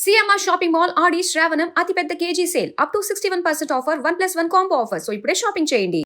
CMR shopping mall ఆడి శ్రావణం అతిపెద్ద KG sale up to 61% offer 1+1 combo offer. So ఇప్పుడే shopping చేయండి.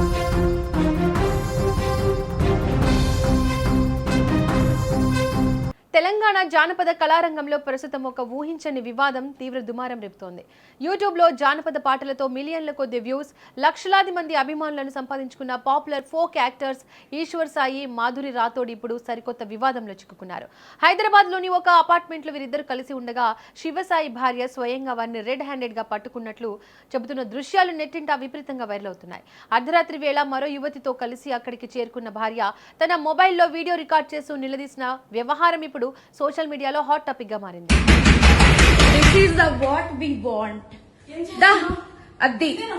తెలంగాణ జానపద కళారంగంలో ప్రస్తుతం ఒక ఊహించని వివాదం తీవ్ర దుమారం రేపుతోంది. యూట్యూబ్లో జానపద పాటలతో మిలియన్ల కొద్ది వ్యూస్, లక్షలాది మంది అభిమానులను సంపాదించుకున్న popular folk actors Eshwar Sai, Madhuri Rathod ఇప్పుడు సరికొత్త వివాదంలో చిక్కుకున్నారు. హైదరాబాద్లోని ఒక అపార్ట్మెంట్లో వీరిద్దరు కలిసి ఉండగా శివసాయి భార్య స్వయంగా వారిని రెడ్ హ్యాండెడ్గా పట్టుకున్నట్లు చెబుతున్న దృశ్యాలు నెట్టింట విపరీతంగా వైరల్ అవుతున్నాయి. అర్ధరాత్రి వేళ మరో యువతితో కలిసి అక్కడికి చేరుకున్న భార్య తన మొబైల్లో వీడియో రికార్డ్ చేస్తూ నిలదీసిన వ్యవహారం ఇప్పుడు సోషల్ మీడియాలో హాట్ టాపిక్ గా మారింది.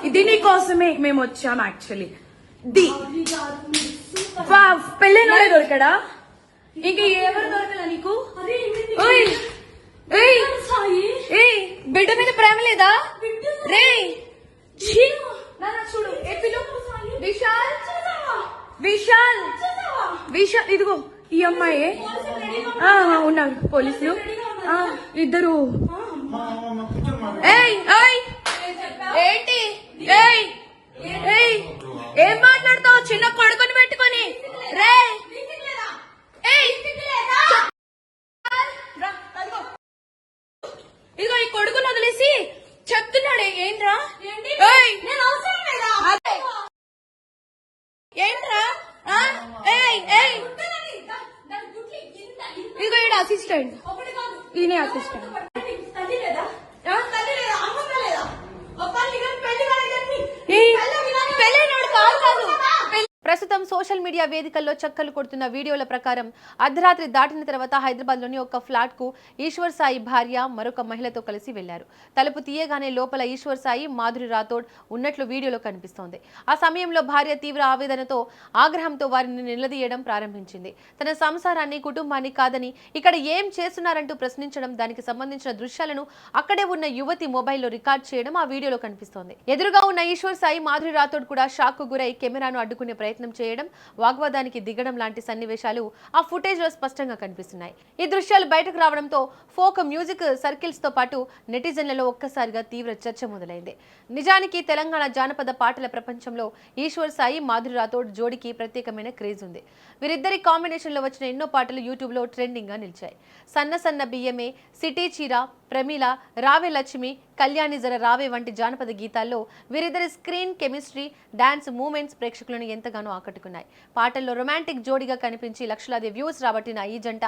ఇది నీ కోసమే మేము వచ్చాం. యాక్చువల్లీ పెళ్ళైనోడే దొరికడా? ఇంకా ఎవరు దొరకలా నీకు? బిడ్డ మీద ప్రేమ లేదా రే? చూడు విశాల్ విశాల్ విశాల్ ఇదిగో ఈ అమ్మాయి ఉన్నారు పోలీసులు ఇద్దరు. ఏంటి ఏం మాట్లాడతావు? చిన్న కొడుకుని పెట్టుకొని రే. ఇదిగో ఈ కొడుకుని వదిలేసి చెప్తున్నాడే ఏంట్రా? ఏంట్రా? ఇదిగో ఈడ అసిస్టెంట్, ఈయనే అసిస్టెంట్. ప్రస్తుతం సోషల్ మీడియా వేదికల్లో చక్కర్లు కొడుతున్న వీడియోల ప్రకారం అర్ధరాత్రి దాటిన తర్వాత హైదరాబాద్లోని ఒక ఫ్లాట్ కు ఈశ్వర్ సాయి భార్య మరొక మహిళతో కలిసి వెళ్లారు. తలుపు తీయగానే లోపల ఈశ్వర్ సాయి, మాధురి రాథోడ్ ఉన్నట్లు వీడియోలో కనిపిస్తోంది. ఆ సమయంలో భార్య తీవ్ర ఆవేదనతో, ఆగ్రహంతో వారిని నిలదీయడం ప్రారంభించింది. తన సంసారాన్ని, కుటుంబాన్ని కాదని ఇక్కడ ఏం చేస్తున్నారంటూ ప్రశ్నించడం, దానికి సంబంధించిన దృశ్యాలను అక్కడే ఉన్న యువతి మొబైల్లో రికార్డ్ చేయడం ఆ వీడియోలో కనిపిస్తోంది. ఎదురుగా ఉన్న ఈశ్వర్ సాయి, మాధురి రాథోడ్ కూడా షాక్ కు గురై కెమెరాను అడ్డుకునే ప్రయత్నం చేయడం, వాగ్వాదానికి దిగడం లాంటి సన్నివేశాలు ఆ ఫుటేజ్ లో స్పష్టంగా కనిపిస్తున్నాయి. ఈ దృశ్యాలు బయటకు రావడంతో ఫోక్ మ్యూజిక్ సర్కిల్స్ తో పాటు నెటిజన్లలో ఒక్కసారిగా తీవ్ర చర్చ మొదలైంది. నిజానికి తెలంగాణ జానపద పాటల ప్రపంచంలో ఈశ్వర్ సాయి, మాధురి రాథోడ్ జోడికి ప్రత్యేకమైన క్రేజ్ ఉంది. వీరిద్దరి కాంబినేషన్ లో వచ్చిన ఎన్నో పాటలు యూట్యూబ్ లో ట్రెండింగ్ గా నిలిచాయి. సన్న సన్న బియ్యమే, సిటీ చీర, ప్రమీల, రావే లక్ష్మి, కళ్యాణి జర రావే వంటి జానపద గీతాల్లో వీరిద్దరి స్క్రీన్ కెమిస్ట్రీ, డాన్స్ మూమెంట్స్ ప్రేక్షకులను ఎంతగానో ఆకట్టుకున్నాయి. పాటల్లో రొమాంటిక్ జోడిగా కనిపించి లక్షలాది వ్యూస్ రాబట్టిన ఈ జంట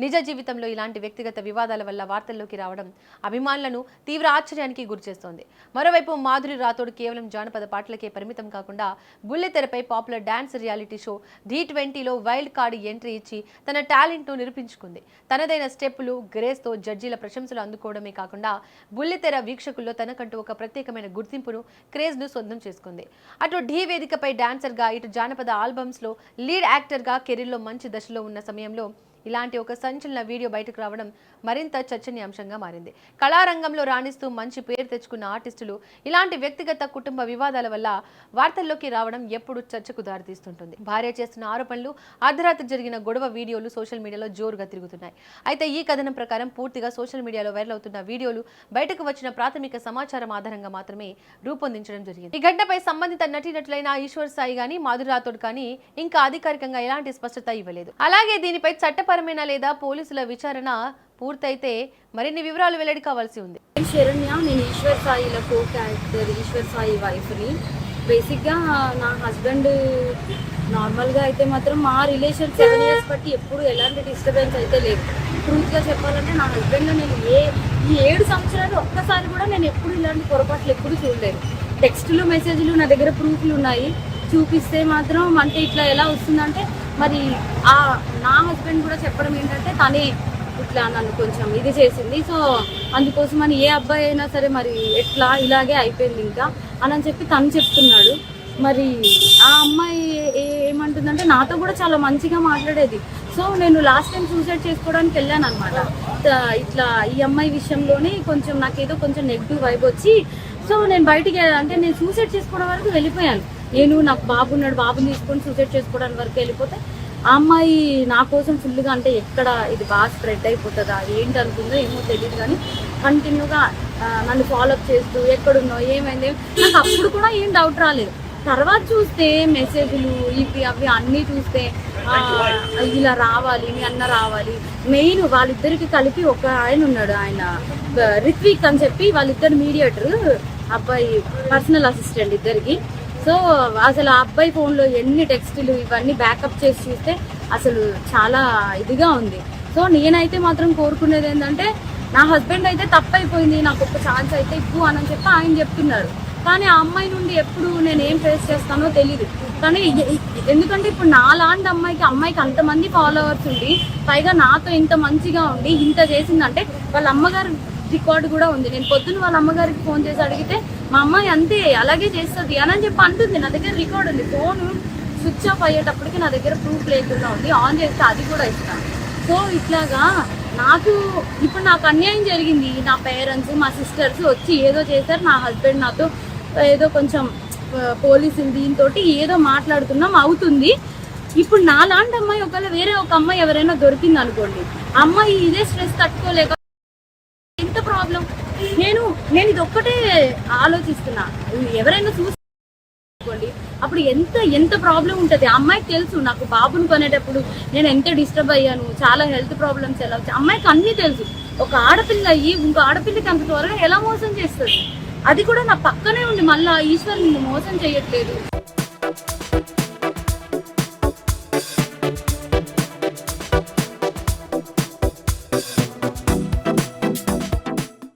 నిజ జీవితంలో ఇలాంటి వ్యక్తిగత వివాదాల వల్ల వార్తల్లోకి రావడం అభిమానులను తీవ్ర ఆశ్చర్యానికి గురిచేస్తోంది. మరోవైపు మాధురి రాథోడ్ కేవలం జానపద పాటలకే పరిమితం కాకుండా బుల్లితెరపై పాపులర్ డాన్స్ రియాలిటీ షో D20లో వైల్డ్ కార్డ్ ఎంట్రీ ఇచ్చి తన టాలెంట్ ను నిరూపించుకుంది. తనదైన స్టెప్పులు, గ్రేస్తో జడ్జీల ప్రశంసలు అందుకోవడమే కాకుండా బుల్లితెర వీక్షకుల్లో తనకంటూ ఒక ప్రత్యేకమైన గుర్తింపును, క్రేజ్ ను సొంతం చేసుకుంది. అటు ఢీ వేదికపై డాన్సర్ గా, ఇటు జానపద ఆల్బమ్స్ లో లీడ్ యాక్టర్ గా కెరీర్ లో మంచి దశలో ఉన్న సమయంలో ఇలాంటి ఒక సంచలన వీడియో బయటకు రావడం మరింత చర్చనీయాంశంగా మారింది. కళారంగంలో రాణిస్తూ మంచి పేరు తెచ్చుకున్న ఆర్టిస్టులు ఇలాంటి వ్యక్తిగత, కుటుంబ వివాదాల వల్ల వార్తల్లోకి రావడం ఎప్పుడు చర్చకు దారితీస్తుంటుంది. భార్య చేస్తున్న ఆరోపణలు, అర్ధరాత్రి జరిగిన గొడవ వీడియోలు సోషల్ మీడియాలో జోరుగా తిరుగుతున్నాయి. అయితే ఈ కథనం ప్రకారం పూర్తిగా సోషల్ మీడియాలో వైరల్ అవుతున్న వీడియోలు బయటకు వచ్చిన ప్రాథమిక సమాచారం ఆధారంగా మాత్రమే రూపొందించడం జరిగింది. ఈ ఘటనపై సంబంధిత నటీనటులైన ఈశ్వర్ సాయి గానీ, మాధురి రాథోడ్ కానీ ఇంకా అధికారికంగా ఎలాంటి స్పష్టత ఇవ్వలేదు. అలాగే దీనిపై చట్టపరమైన లేదా పోలీసుల విచారణ పూర్తయితే మరిన్ని వివరాలు వెల్లడి కావాల్సి ఉంది. శరణ్య, నేను ఈశ్వర్ సాయిల కో క్యారెక్టర్, ఈశ్వర్ సాయి వైఫ్ని. బేసిక్గా నా హస్బెండ్ నార్మల్గా అయితే మాత్రం మా రిలేషన్ 7 years బట్టి ఎప్పుడు ఎలాంటి డిస్టర్బెన్స్ అయితే లేదు. ట్రూత్గా చెప్పాలంటే నా హస్బెండ్లో నేను ఈ 7 సంవత్సరాలు ఒక్కసారి కూడా నేను ఎప్పుడు ఇలాంటి పొరపాట్లు ఎప్పుడు చూడలేదు. టెక్స్టులు, మెసేజ్లు నా దగ్గర ప్రూఫ్లు ఉన్నాయి. చూపిస్తే మాత్రం అంటే ఇట్లా ఎలా వస్తుందంటే మరి నా హస్బెండ్ కూడా చెప్పడం ఏంటంటే తనే ఇట్లా నన్ను కొంచెం ఇది చేసింది. సో అందుకోసం అని ఏ అబ్బాయి అయినా సరే మరి ఎట్లా ఇలాగే అయిపోయింది ఇంకా అని చెప్పి తను చెప్తున్నాడు. మరి ఆ అమ్మాయి ఏమంటుందంటే నాతో కూడా చాలా మంచిగా మాట్లాడేది. సో నేను లాస్ట్ టైం సూసైడ్ చేసుకోవడానికి వెళ్ళాను అనమాట. ఇట్లా ఈ అమ్మాయి విషయంలోనే కొంచెం నాకేదో కొంచెం నెగిటివ్ వైబ్ వచ్చి సో నేను బయటికి అంటే నేను సూసైడ్ చేసుకోవడం వరకు వెళ్ళిపోయాను. నేను నాకు బాబు ఉన్నాడు, బాబుని తీసుకొని సూసైడ్ చేసుకోవడానికి వరకు వెళ్ళిపోతే ఆ అమ్మాయి నా కోసం ఫుల్గా అంటే ఎక్కడ ఇది బాగా స్ప్రెడ్ అయిపోతుందా ఏంటి అనుకుందో ఏమో తెలియదు, కానీ కంటిన్యూగా నన్ను ఫాలోఅప్ చేస్తూ ఎక్కడున్నావు ఏమైంది, నాకు అప్పుడు కూడా ఏం డౌట్ రాలేదు. తర్వాత చూస్తే మెసేజ్లు ఇవి అవి అన్నీ చూస్తే ఇలా రావాలి, మీ అన్న రావాలి. మెయిన్ వాళ్ళిద్దరికి కలిపి ఒక ఆయన ఉన్నాడు, ఆయన రిత్విక్ అని చెప్పి, వాళ్ళిద్దరు మీడియేటర్, అబ్బాయి పర్సనల్ అసిస్టెంట్ ఇద్దరికి. సో అసలు ఆ అబ్బాయి ఫోన్లో ఎన్ని టెక్స్టులు ఇవన్నీ బ్యాకప్ చేసి చూస్తే అసలు చాలా ఇదిగా ఉంది. సో నేనైతే మాత్రం కోరుకునేది ఏంటంటే, నా హస్బెండ్ అయితే తప్పైపోయింది, నాకు ఒక ఛాన్స్ అయితే ఇవ్వు అని చెప్పి ఆయన చెప్తున్నారు. కానీ ఆ అమ్మాయి నుండి ఎప్పుడు నేను ఏం ఫేస్ చేస్తానో తెలీదు. కానీ ఎందుకంటే ఇప్పుడు నాలాంటి అమ్మాయికి అంతమంది ఫాలోవర్స్ ఉండి, పైగా నాతో ఇంత మంచిగా ఉండి ఇంత చేసిందంటే వాళ్ళ అమ్మగారు రికార్డు కూడా ఉంది. నేను పొద్దున్న వాళ్ళ అమ్మగారికి ఫోన్ చేసి అడిగితే మా అమ్మాయి అంతే అలాగే చేస్తుంది అని చెప్పి అంటుంది. నా దగ్గర రికార్డు ఉంది. ఫోన్ స్విచ్ ఆఫ్ అయ్యేటప్పటికి నా దగ్గర ప్రూఫ్ లేకుండా ఉంది, ఆన్ చేస్తే అది కూడా ఇస్తాను. సో ఇట్లాగా నాకు అన్యాయం జరిగింది. నా పేరెంట్స్, మా సిస్టర్స్ వచ్చి ఏదో చేశారు. నా హస్బెండ్ నాతో ఏదో కొంచెం పోలీసులు దీంతో ఏదో మాట్లాడుతున్నాం అవుతుంది. ఇప్పుడు నాలాంటి అమ్మాయి ఒకవేళ వేరే ఒక అమ్మాయి ఎవరైనా దొరికింది అనుకోండి, అమ్మాయి ఇదే స్ట్రెస్ తట్టుకోలేక ఎంత ప్రాబ్లం. నేను ఇది ఒక్కటే ఆలోచిస్తున్నా, ఎవరైనా చూసుకోండి అప్పుడు ఎంత ప్రాబ్లం ఉంటుంది. అమ్మాయికి తెలుసు నాకు బాబుని కొనేటప్పుడు నేను ఎంత డిస్టర్బ్ అయ్యాను, చాలా హెల్త్ ప్రాబ్లమ్స్ ఎలా వచ్చాయి అమ్మాయికి అన్నీ తెలుసు. ఒక ఆడపిల్ల అయ్యి ఇంకో ఆడపిల్లకి అంత త్వరగా ఎలా మోసం చేస్తుంది? అది కూడా నా పక్కనే ఉండి మళ్ళీ ఈశ్వర్ నిన్ను మోసం చేయట్లేదు.